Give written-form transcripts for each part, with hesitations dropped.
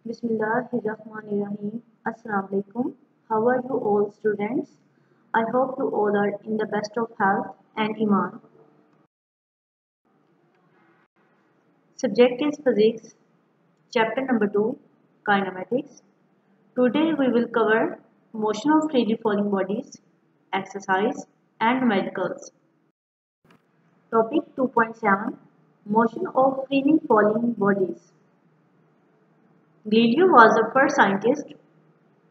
Bismillahirrahmanirrahim. Assalamu alaikum. How are you all students? I hope you all are in the best of health and iman. Subject is physics, chapter number 2, kinematics. Today we will cover motion of freely falling bodies, exercise and numericals. Topic 2.7, motion of freely falling bodies. Galileo was the first scientist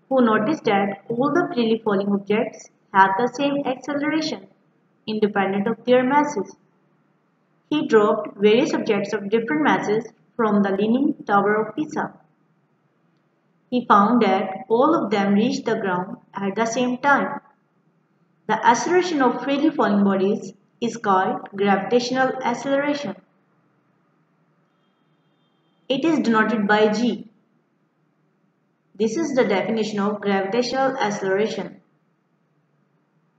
who noticed that all the freely falling objects have the same acceleration, independent of their masses. He dropped various objects of different masses from the Leaning Tower of Pisa. He found that all of them reached the ground at the same time. The acceleration of freely falling bodies is called gravitational acceleration. It is denoted by g. This is the definition of gravitational acceleration.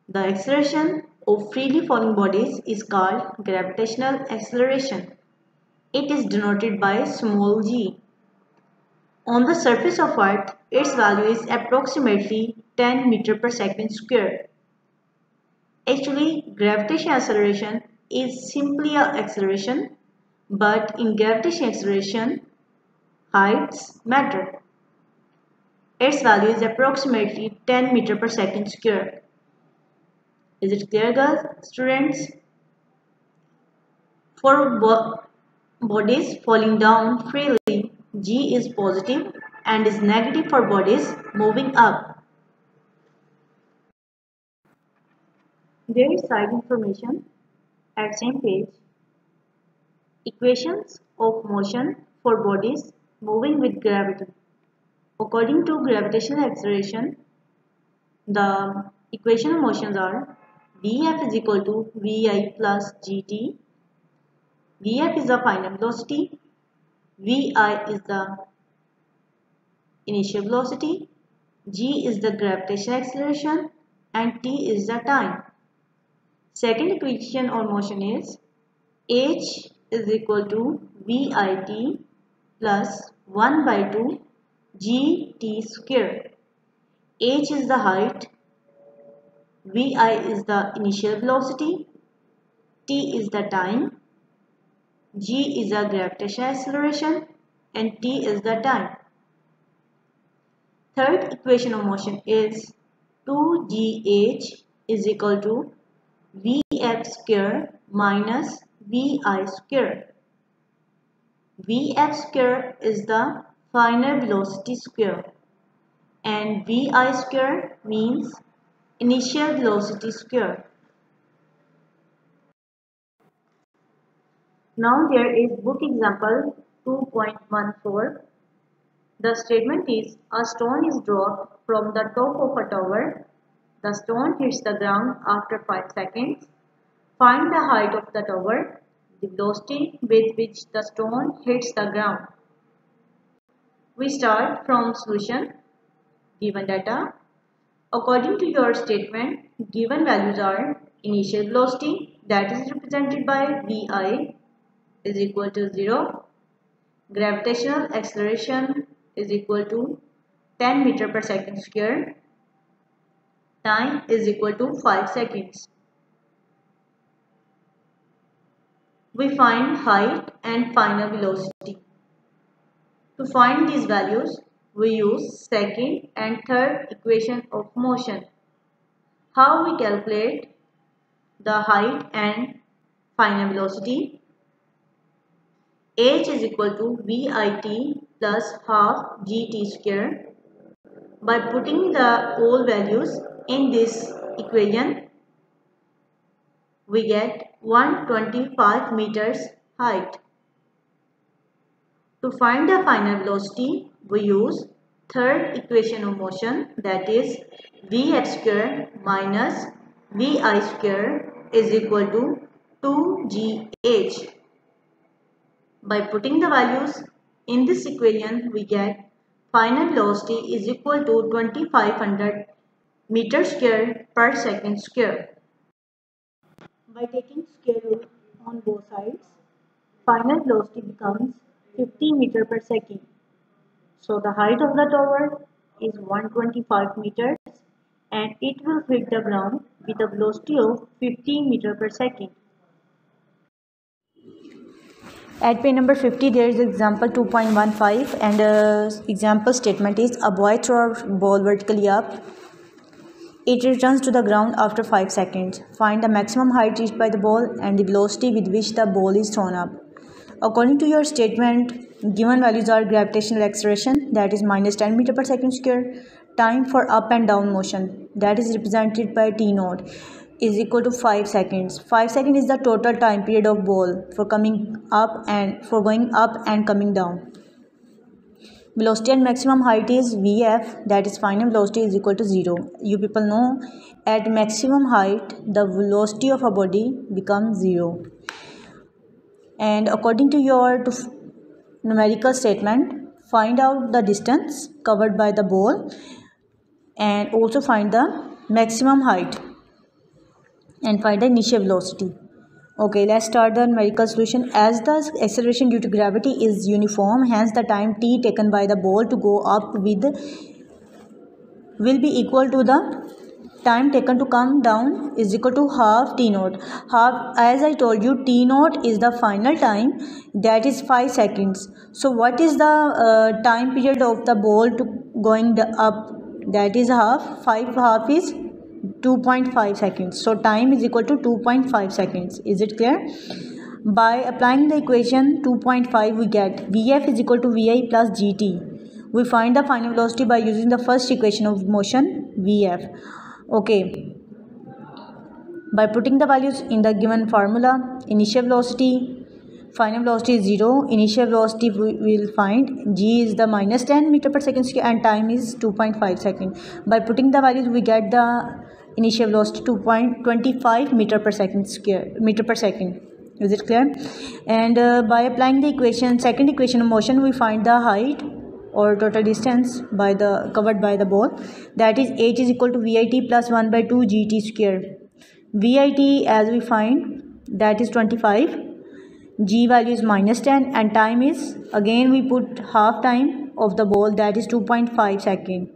The acceleration of freely falling bodies is called gravitational acceleration. It is denoted by small g. On the surface of Earth, its value is approximately 10 meter per second square. Actually, gravitational acceleration is simply an acceleration, but in gravitational acceleration, heights matter. Its value is approximately 10 meter per second square. Is it clear, girls, students? For bodies falling down freely, g is positive and is negative for bodies moving up. There is side information at same page. Equations of motion for bodies moving with gravity. According to gravitational acceleration, the equation of motions are Vf is equal to Vi plus Gt. Vf is the final velocity, Vi is the initial velocity, G is the gravitational acceleration, and T is the time. Second equation or motion is H is equal to Vit plus 1 by 2 Gt square. H is the height, Vi is the initial velocity, T is the time, G is the gravitational acceleration, and T is the time. Third equation of motion is 2gh is equal to Vf square minus Vi square. Vf square is the final velocity square and Vi square means initial velocity square. Now there is book example 2.14. The statement is a stone is dropped from the top of a tower. The stone hits the ground after 5 seconds. Find the height of the tower, the velocity with which the stone hits the ground. We start from solution. Given data. According to your statement, given values are initial velocity that is represented by Vi is equal to 0. Gravitational acceleration is equal to 10 meter per second square. Time is equal to 5 seconds. We find height and final velocity. To find these values, we use second and third equation of motion. How we calculate the height and final velocity? H is equal to Vit plus half Gt square. By putting the all values in this equation, we get 125 meters height. To find the final velocity, we use third equation of motion, that is Vf square minus Vi square is equal to 2gh. By putting the values in this equation, we get final velocity is equal to 2500 meter square per second square. By taking square root on both sides, final velocity becomes 50 meter per second. So the height of the tower is 125 meters and it will hit the ground with a velocity of 15 meters per second. At page number 50, there is example 2.15 and example statement is a boy throws a ball vertically up. It returns to the ground after 5 seconds. Find the maximum height reached by the ball and the velocity with which the ball is thrown up. According to your statement, given values are gravitational acceleration, that is minus 10 meter per second square, time for up and down motion, that is represented by t naught, is equal to 5 seconds. 5 seconds is the total time period of ball for going up and coming down. Velocity and maximum height is Vf, that is final velocity is equal to 0. You people know at maximum height the velocity of a body becomes 0. And according to your numerical statement, find out the distance covered by the ball and also find the maximum height and find the initial velocity. Okay, let's start the numerical solution. As the acceleration due to gravity is uniform, hence the time t taken by the ball to go up will be equal to the time taken to come down is equal to half t naught. Half, as I told you, t naught is the final time, that is 5 seconds. So what is the time period of the ball to going up? That is half. Half is 2.5 seconds. So time is equal to 2.5 seconds. Is it clear? By applying the equation 2.5, we get Vf is equal to Vi plus Gt. We find the final velocity by using the first equation of motion, Vf. Okay. By putting the values in the given formula, initial velocity, final velocity is 0. Initial velocity we will find g is the minus 10 meter per second square and time is 2.5 second. By putting the values, we get the initial velocity 2.25 meter per second. Is it clear? And by applying the second equation of motion, we find the height or total distance covered by the ball, that is h is equal to Vit plus 1 by 2 gt square. Vit, as we find, that is 25, g value is minus 10 and time is, again we put half time of the ball, that is 2.5 second.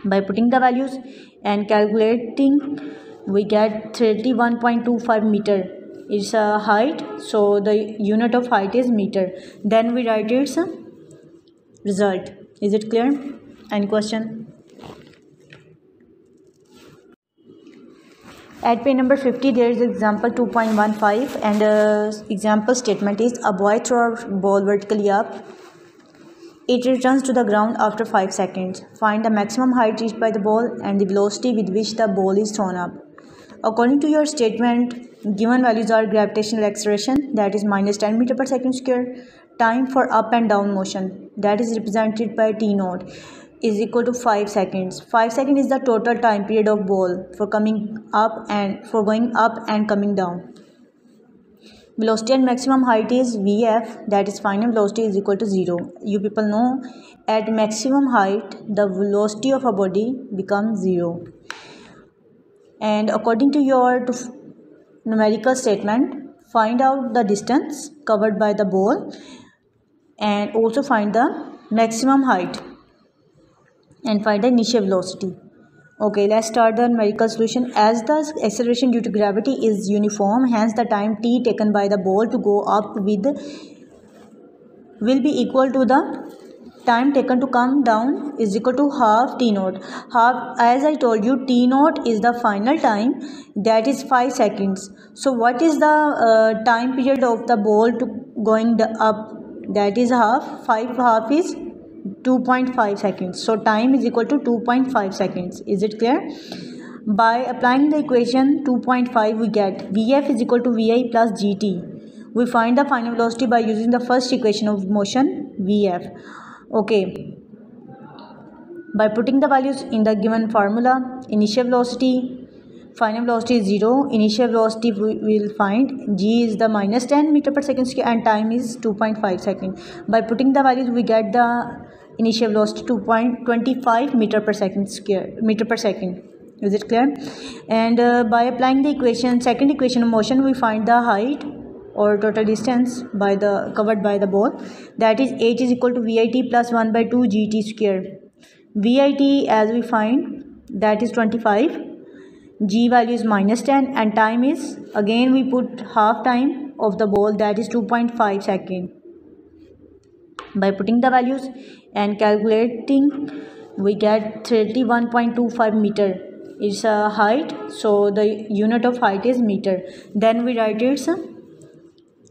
By putting the values and calculating, we get 31.25 meter. It's a height, so the unit of height is meter. Then we write its result. Is it clear? Any question? At page number 50, there is example 2.15 and example statement is a boy throws a ball vertically up. It returns to the ground after 5 seconds. Find the maximum height reached by the ball and the velocity with which the ball is thrown up. According to your statement, given values are gravitational acceleration, that is minus 10 meter per second square, time for up and down motion, that is represented by t naught, is equal to 5 seconds. 5 seconds is the total time period of ball for going up and coming down. Velocity and maximum height is Vf, that is final velocity is equal to 0. You people know at maximum height the velocity of a body becomes 0. And according to your numerical statement, find out the distance covered by the ball and also find the maximum height and find the initial velocity. Okay, let's start the numerical solution. As the acceleration due to gravity is uniform, hence the time t taken by the ball to go up will be equal to the time taken to come down is equal to half t naught. Half, as I told you, t naught is the final time, that is 5 seconds. So what is the time period of the ball to going up? That is half. Half is 2.5 seconds. So time is equal to 2.5 seconds. Is it clear? By applying the equation 2.5, we get Vf is equal to Vi plus Gt. We find the final velocity by using the first equation of motion, Vf. Okay. By putting the values in the given formula, initial velocity, final velocity is 0. Initial velocity we will find g is the minus 10 meter per second square and time is 2.5 second. By putting the values, we get the initial velocity 2.25 meter per second. Is it clear? And by applying the second equation of motion, we find the height or total distance by the covered by the ball, that is h is equal to VIT plus 1 by 2 GT square. VIT as we find that is 25, G value is minus 10 and time is, again we put half time of the ball, that is 2.5 second. By putting the values and calculating, we get 31.25 meter. It's a height, so the unit of height is meter. Then we write its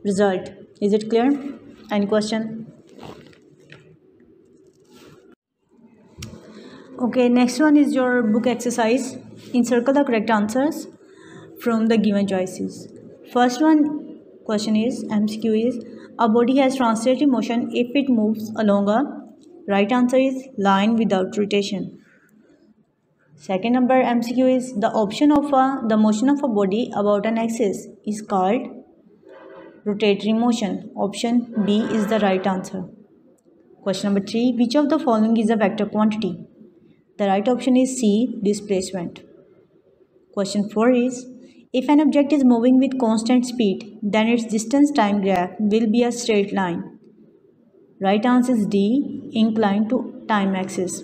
result. Is it clear? Any question? Okay, next one is your book exercise. Encircle the correct answers from the given choices. First one question is, MCQ is, a body has translative motion if it moves along a, right answer is line without rotation. Second number MCQ is, the motion of a body about an axis is called rotatory motion. Option B is the right answer. Question number 3, which of the following is a vector quantity? The right option is C, displacement. Question 4 is, if an object is moving with constant speed, then its distance time graph will be a straight line. Right answer is D, inclined to time axis.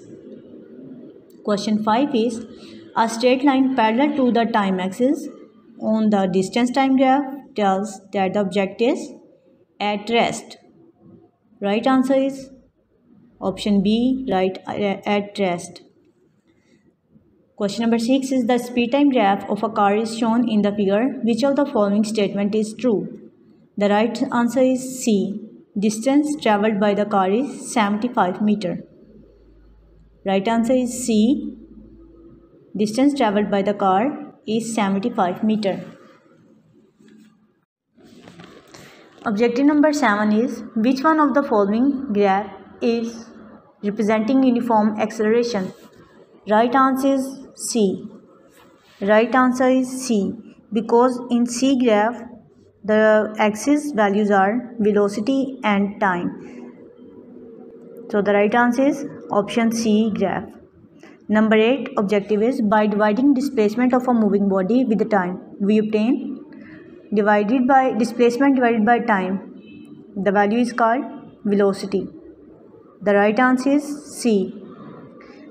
Question 5 is, a straight line parallel to the time axis on the distance time graph tells that the object is at rest. Right answer is option B, right at rest. Question number 6 is, the speed time graph of a car is shown in the figure. Which of the following statement is true? The right answer is C. Distance traveled by the car is 75 meter. Right answer is C. Distance traveled by the car is 75 meter. Objective number 7 is, which one of the following graph is representing uniform acceleration? Right answer is C. Right answer is C, because in C graph the axis values are velocity and time. So the right answer is option C, graph. Number 8 objective is, by dividing displacement of a moving body with the time, we obtain divided by displacement divided by time. The value is called velocity. The right answer is C.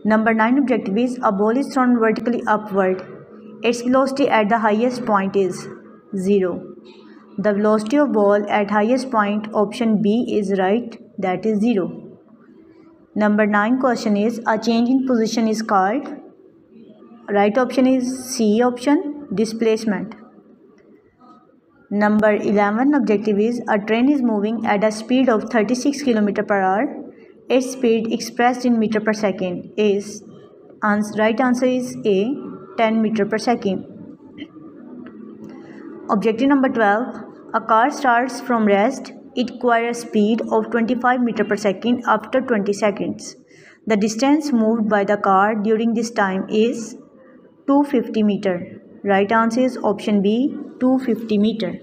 Number 9 objective is, a ball is thrown vertically upward. Its velocity at the highest point is 0. The velocity of ball at highest point, option B is right, that is 0. Number 9 question is, a change in position is called, right option is C option, displacement. Number 11 objective is, a train is moving at a speed of 36 km per hour. Its speed expressed in meter per second is, right answer is A, 10 meter per second. Objective number 12, a car starts from rest. It acquires a speed of 25 meter per second after 20 seconds. The distance moved by the car during this time is 250 meter. Right answer is option B, 250 meter.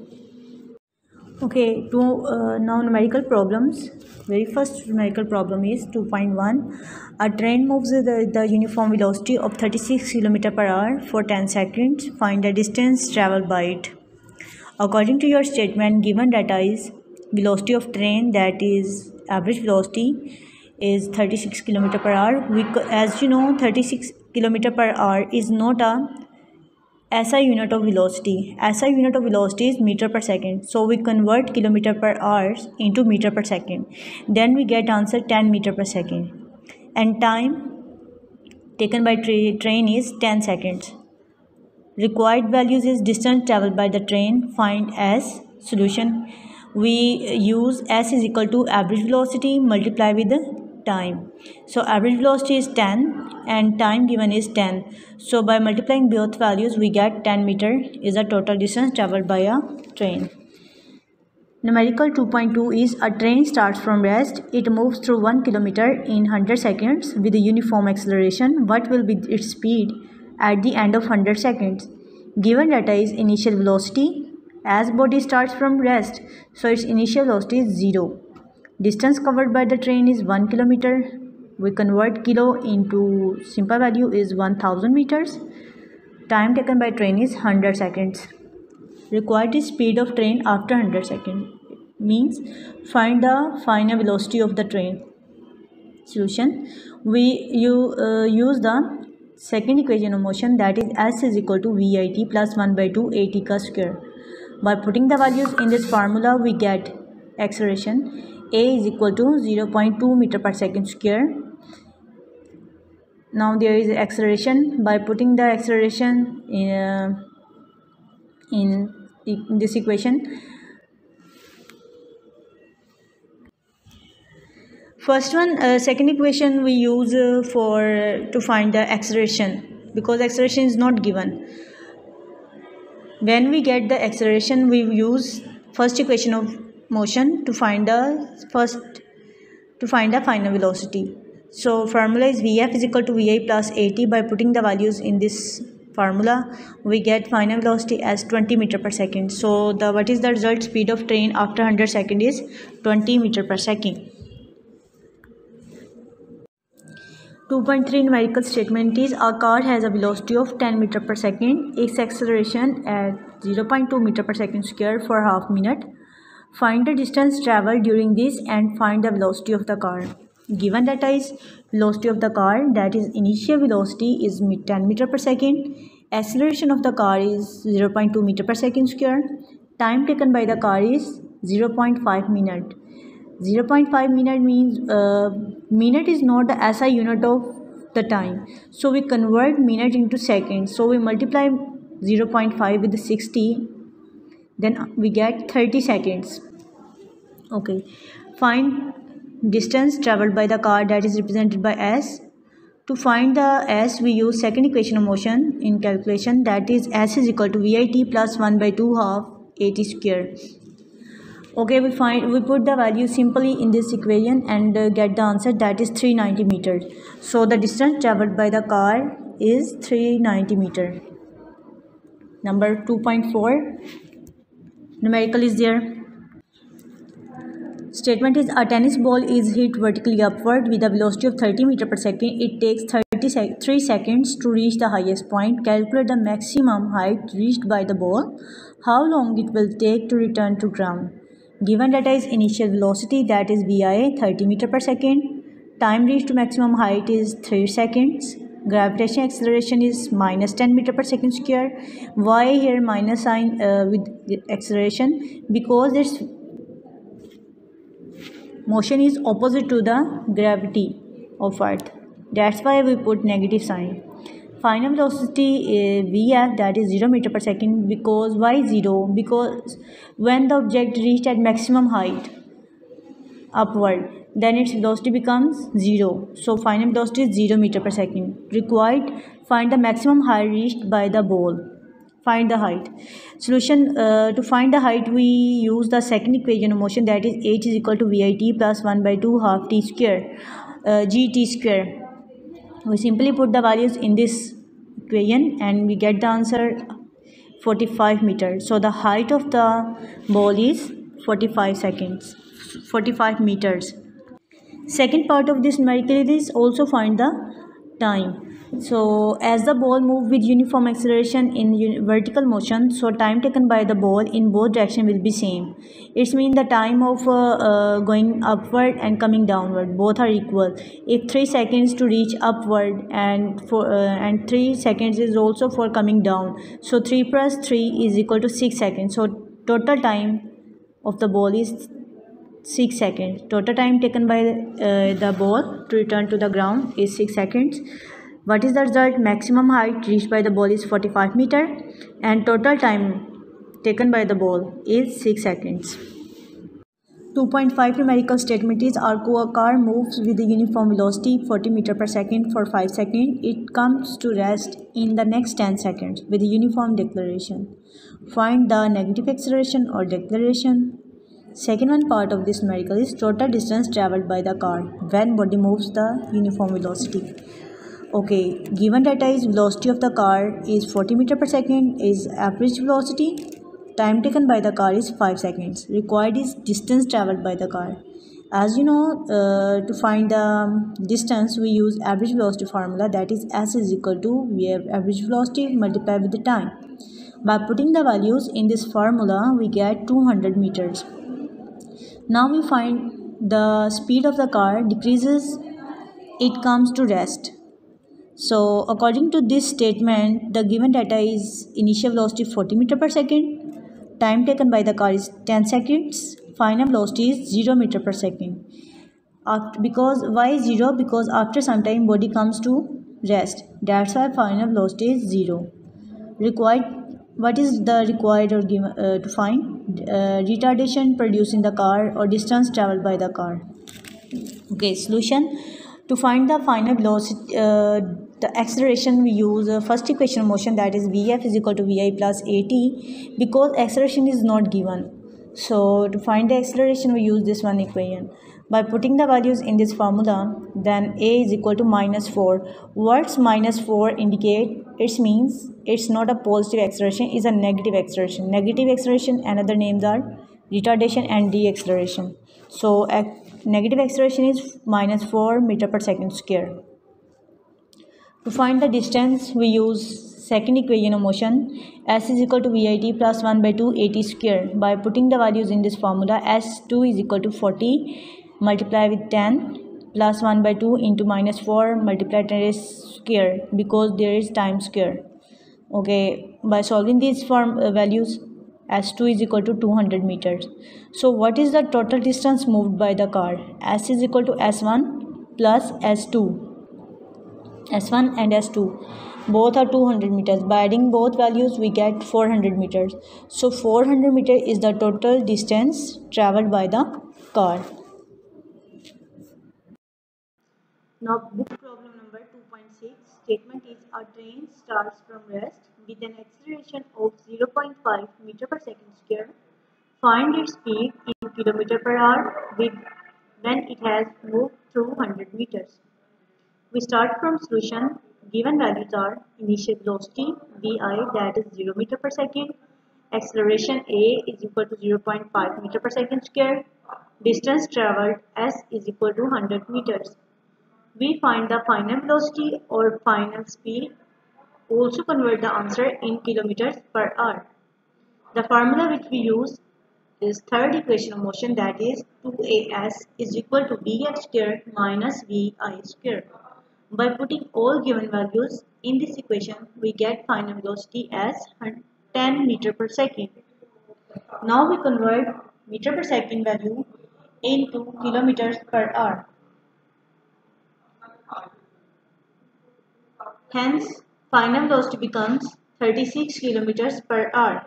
Okay, now numerical problems. Very first numerical problem is 2.1. A train moves with the uniform velocity of 36 km per hour for 10 seconds. Find the distance traveled by it. According to your statement, given data is velocity of train, that is average velocity, is 36 km per hour. As you know, 36 km per hour is not a SI unit of velocity. SI unit of velocity is meter per second. So we convert kilometer per hour into meter per second. Then we get answer 10 meter per second. And time taken by train is 10 seconds. Required values is distance traveled by the train. Find S. Solution. We use S is equal to average velocity multiply with the time. So average velocity is 10 and time given is 10. So by multiplying both values we get 10 meter is the total distance traveled by a train. Numerical 2.2 is, a train starts from rest. It moves through 1 kilometer in 100 seconds with a uniform acceleration. What will be its speed at the end of 100 seconds? Given data is initial velocity. As body starts from rest, so its initial velocity is 0. Distance covered by the train is 1 kilometer. We convert kilo into simple value is 1000 meters. Time taken by train is 100 seconds. Required is speed of train after 100 seconds. Means find the final velocity of the train. Solution: we use the second equation of motion, that is s is equal to vit plus 1 by 2 at ka square. By putting the values in this formula, we get acceleration a is equal to 0.2 meter per second square. Now there is acceleration. By putting the acceleration in this equation, second equation we use to find the acceleration, because acceleration is not given. When we get the acceleration, we use first equation of motion to find the final velocity. So formula is Vf is equal to Vi plus At. By putting the values in this formula, we get final velocity as 20 meter per second. So what is the result? Speed of train after 100 seconds is 20 meter per second. 2.3 numerical statement is a car has a velocity of 10 meter per second, its acceleration at 0.2 meter per second square for half minute. Find the distance traveled during this and find the velocity of the car. Given data is velocity of the car, that is initial velocity is 10 meter per second, acceleration of the car is 0.2 meter per second square, time taken by the car is 0.5 minute. 0.5 minute means minute is not the SI unit of the time, so we convert minute into seconds. So we multiply 0.5 with 60, then we get 30 seconds. Okay, find distance traveled by the car, that is represented by S. To find the S, we use second equation of motion in calculation, that is S is equal to VIT plus 1 by 2 half AT square. Okay, we put the value simply in this equation and get the answer, that is 390 meters. So the distance traveled by the car is 390 meters. Number 2.4 numerical is there. Statement is a tennis ball is hit vertically upward with a velocity of 30 meter per second. It takes 3 seconds to reach the highest point. Calculate the maximum height reached by the ball. How long it will take to return to ground. Given data is initial velocity, that is VIA 30 meter per second. Time reached to maximum height is 3 seconds. Gravitational acceleration is minus 10 meter per second square. Why here minus sign with acceleration? Because its motion is opposite to the gravity of Earth. That's why we put negative sign. Final velocity Vf, that is 0 meter per second. Because why 0? Because when the object reached at maximum height upward, then its velocity becomes 0. So final velocity is 0 meter per second. Required, find the maximum height reached by the ball. Find the height. Solution: to find the height, we use the second equation of motion, that is h is equal to VIT plus 1 by 2 half t square, gt square. We simply put the values in this equation and we get the answer 45 meters. So the height of the ball is 45 meters. Second part of this numerical is also find the time. So as the ball moves with uniform acceleration in vertical motion, so time taken by the ball in both directions will be same. It means the time of going upward and coming downward, both are equal. If 3 seconds to reach upward and 3 seconds is also for coming down, so 3 plus 3 is equal to 6 seconds. So total time of the ball is 6 seconds. Total time taken by the ball to return to the ground is 6 seconds. What is the result? Maximum height reached by the ball is 45 meters and total time taken by the ball is 6 seconds. 2.5 numerical statement is a car moves with a uniform velocity 40 meters per second for 5 seconds. It comes to rest in the next 10 seconds with a uniform deceleration. Find the negative acceleration or deceleration. Second one part of this numerical is total distance traveled by the car when body moves the uniform velocity. Okay, given data is velocity of the car is 40 meter per second, is average velocity. Time taken by the car is 5 seconds. Required is distance traveled by the car. As you know, to find the distance, we use average velocity formula, that is S is equal to we have average velocity multiplied with the time. By putting the values in this formula, we get 200 meters. Now we find the speed of the car decreases, it comes to rest. So according to this statement, the given data is initial velocity 40 meter per second, time taken by the car is 10 seconds, final velocity is 0 meter per second. Because why 0? Because after some time body comes to rest. That's why final velocity is 0. What is the required or given to find? Retardation produced in the car or distance traveled by the car. Okay, solution. To find the final velocity, the acceleration, we use first equation of motion, that is Vf is equal to Vi plus At, because acceleration is not given. So to find the acceleration, we use this one equation. By putting the values in this formula, then A is equal to -4. What's -4 indicate? It means it's not a positive acceleration, it's a negative acceleration. Negative acceleration, another names are retardation and deceleration. So negative acceleration is -4 meter per second square. To find the distance, we use second equation of motion, S is equal to Vit plus 1 by 2 At square. By putting the values in this formula, S2 is equal to 40 multiply with 10 plus 1 by 2 into -4 multiply 10 square, because there is time square. Okay, by solving these values, S2 is equal to 200 meters. So what is the total distance moved by the car? S is equal to S1 plus S2. S1 and S2 both are 200 meters. By adding both values, we get 400 meters. So 400 meters is the total distance traveled by the car. Now book problem number 2.6. Statement is a train starts from rest with an acceleration of 0.5 meter per second square. Find its speed in kilometer per hour when it has moved through 100 meters. We start from solution. Given values are initial velocity Vi, that is 0 meter per second, acceleration A is equal to 0.5 meter per second square, distance traveled S is equal to 100 meters. We find the final velocity or final speed. Also convert the answer in kilometers per hour. The formula which we use is third equation of motion, that is 2as is equal to Vf square minus Vi square. By putting all given values in this equation, we get final velocity as 10 meter per second. Now we convert meter per second value into kilometers per hour. Hence, final velocity becomes 36 kilometers per hour.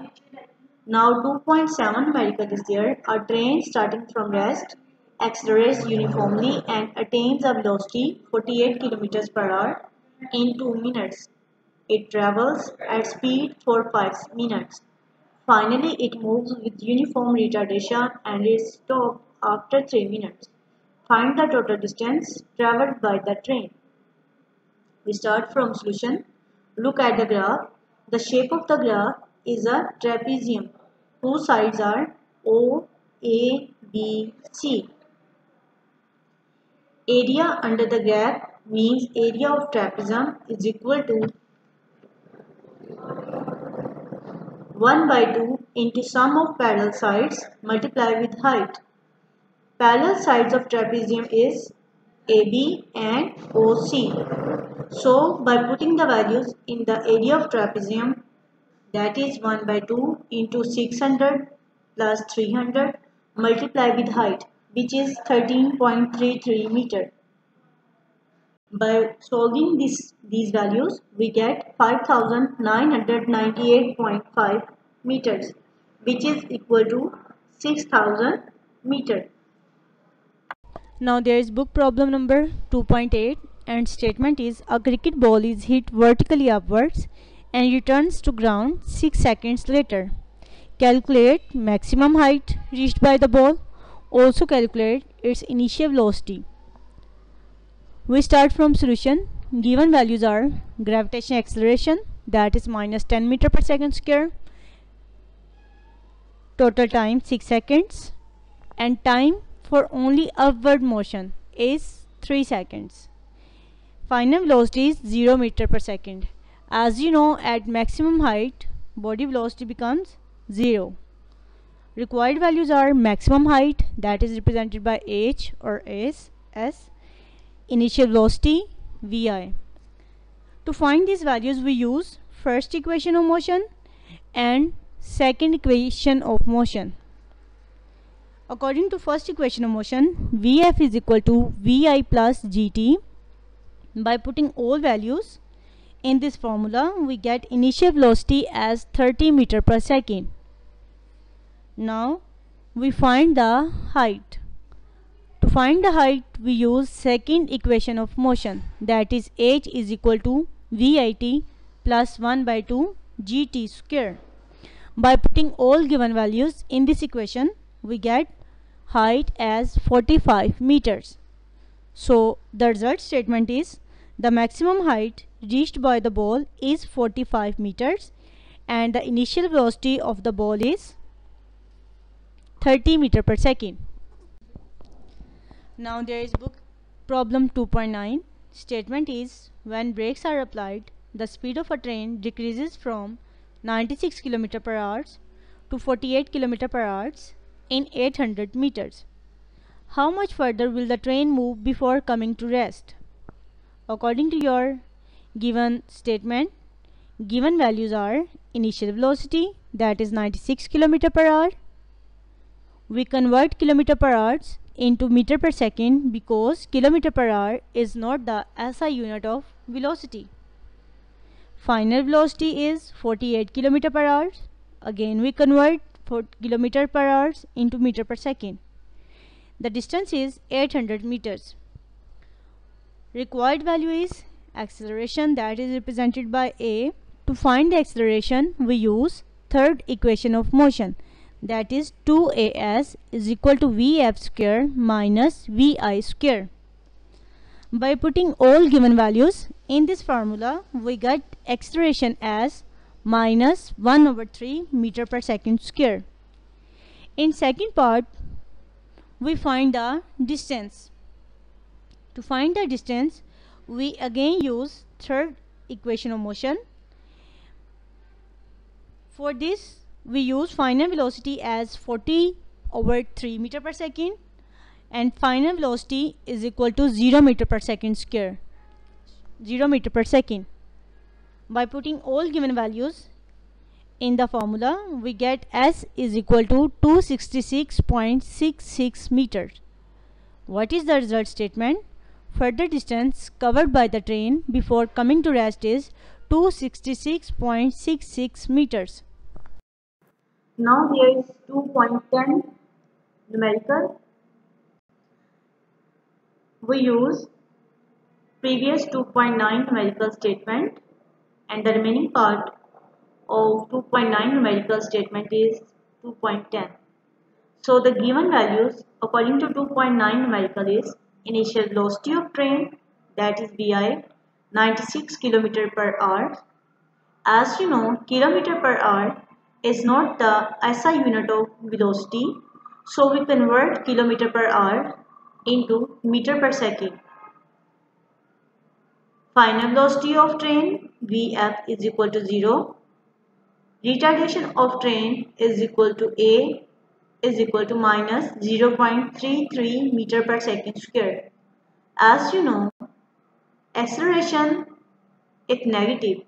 Now 2.7 numerical is there. A train starting from rest accelerates uniformly and attains a velocity 48 km per hour in 2 minutes. It travels at speed for 5 minutes. Finally, it moves with uniform retardation and is stopped after 3 minutes. Find the total distance traveled by the train. We start from solution. Look at the graph. The shape of the graph is a trapezium whose sides are O, A, B, C. Area under the graph means area of trapezium is equal to 1 by 2 into sum of parallel sides multiplied with height. Parallel sides of trapezium is AB and OC. So by putting the values in the area of trapezium, that is 1 by 2 into 600 plus 300 multiplied with height, which is 13.33 meter. By solving these values, we get 5998.5 meters, which is equal to 6000 meter. Now there is book problem number 2.8 and statement is a cricket ball is hit vertically upwards and returns to ground 6 seconds later. Calculate maximum height reached by the ball. Also calculate its initial velocity. We start from solution. Given values are gravitational acceleration, that is -10 meter per second square, total time 6 seconds, and time for only upward motion is 3 seconds. Final velocity is 0 meter per second. As you know, at maximum height, body velocity becomes 0. Required values are maximum height, that is represented by h or s, initial velocity vi. To find these values we use first equation of motion and second equation of motion. According to first equation of motion, Vf is equal to Vi plus Gt. By putting all values in this formula, we get initial velocity as 30 meter per second. Now we find the height. To find the height, we use second equation of motion, that is h is equal to Vit plus 1 by 2 Gt square. By putting all given values in this equation, we get height as 45 meters. So the result statement is the maximum height reached by the ball is 45 meters and the initial velocity of the ball is 30 meter per second. Now there is book problem 2.9. Statement is when brakes are applied, the speed of a train decreases from 96 km per hour to 48 km per hour in 800 meters. How much further will the train move before coming to rest? According to your given statement, given values are initial velocity, that is 96 km per hour. We convert km per hour into meter per second because km per hour is not the SI unit of velocity. Final velocity is 48 km per hour. Again we convert km per hour into meter per second. The distance is 800 meters. Required value is acceleration, that is represented by a. To find the acceleration we use third equation of motion, that is 2as is equal to vf square minus vi square. By putting all given values in this formula, we get acceleration as minus 1 over 3 meter per second square. In second part, we find the distance. To find the distance, we again use third equation of motion. For this, we use final velocity as 40 over 3 meter per second and final velocity is equal to 0 meter per second square. 0 meter per second. By putting all given values in the formula, we get s is equal to 266.66 meters. What is the result statement? Further distance covered by the train before coming to rest is 266.66 meters. Now there is 2.10 numerical. We use previous 2.9 numerical statement and the remaining part of 2.9 numerical statement is 2.10. So the given values according to 2.9 numerical is initial velocity of train, that is Vi, 96 km per hour. As you know, kilometer per hour is not the SI unit of velocity, so we convert kilometer per hour into meter per second. Final velocity of train Vf is equal to 0. Retardation of train is equal to A is equal to minus 0.33 meter per second square. As you know, acceleration is negative,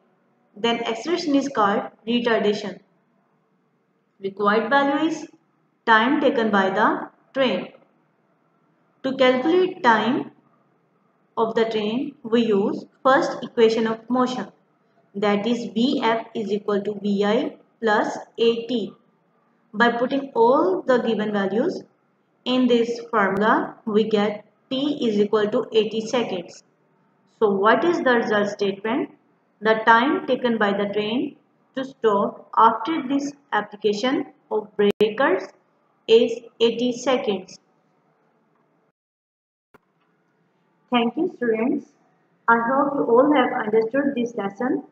then acceleration is called retardation. Required value is time taken by the train. To calculate time of the train, we use first equation of motion, that is Vf is equal to Vi plus At. By putting all the given values in this formula, we get T is equal to 80 seconds. So what is the result statement? The time taken by the train to stop after this application of breakers is 80 seconds. Thank you students. I hope you all have understood this lesson.